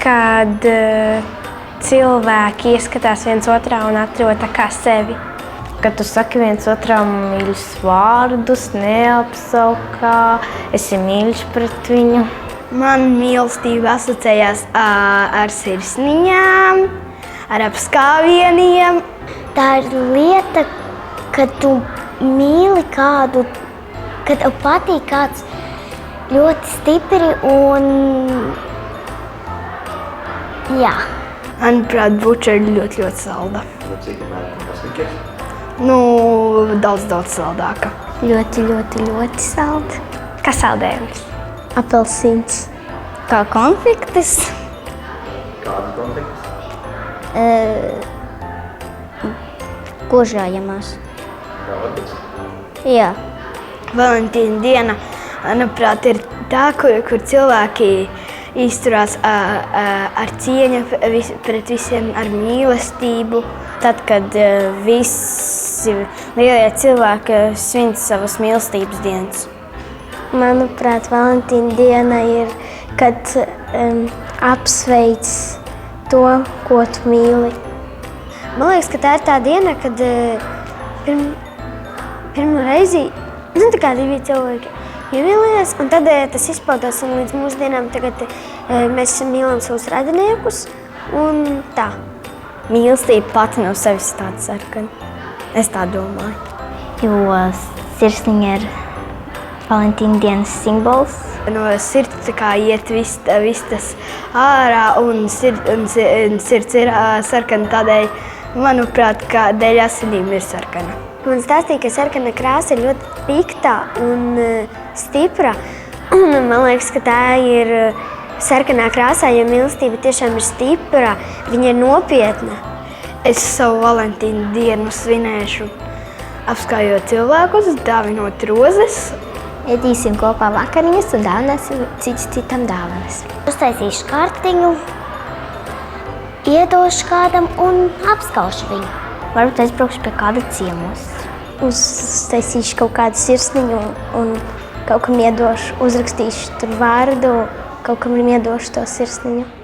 kad cilvēki ieskatās viens otrā un atrod tā kā sevi. Kad tu saki viens otram mīļus vārdus, neapsaukā, esi mīļš pret viņu. Man mīlestība asociējās ar sirsniņām, ar apskāvieniem. Tā ir lieta, kad tu mīli kādu, kad tev patīk kāds ļoti stipri un jā. Manuprāt, buča ir ļoti salda. Cik mēram pasnikies? Daudz saldāka. Ļoti salda. Kā saldējums? Apelsīns. Kā konfektes. Kādas konfektes? Kožājamās. Kā varbūt? Jā. Valentīna diena, manuprāt, ir tā, kur cilvēki izturās ar cieņu pret visiem, ar mīlestību. Tad, kad visi lielie cilvēki svin savas mīlestības dienas. Manuprāt, Valentīna diena ir, kad apsveic to, ko tu mīli. Man liekas, ka tā ir tā diena, kad pirmo reizi tā kā divi cilvēki iemīlējās, un tad tas izpaudās un līdz mūsdienām tagad mēs mīlam savus radiniekus un tā. Mīlestība pati no sevis tāda sarkana. Es tā domāju. Jo sirsniņa ir Valentīna dienas simbols. No sirds tā kā iet viss tas ārā un sirds ir sarkana tādēļ, manuprāt, ka dēļ asinīm ir sarkana. Man stāstīja, ka sarkana krāsa ir ļoti pikta un stipra. Man liekas, ka tā ir sarkanā krāsā, jo mīlestība tiešām ir stipra, viņa ir nopietna. Es savu Valentīnu dienu svinēšu apskājot cilvēkus, dāvinot rozes. Ēdīsim kopā vakariņas un dāvināsim cits citam dāvanas. Uztaisīšu kartiņu, iedošu kādam un apskaušu viņu. Varbūt aizbraukšu pie kāda ciemos. Uztaisīšu kaut kādu sirsniņu un kaut kam iedošu, uzrakstīšu tur vārdu, kaut kam iedošu to sirsniņu.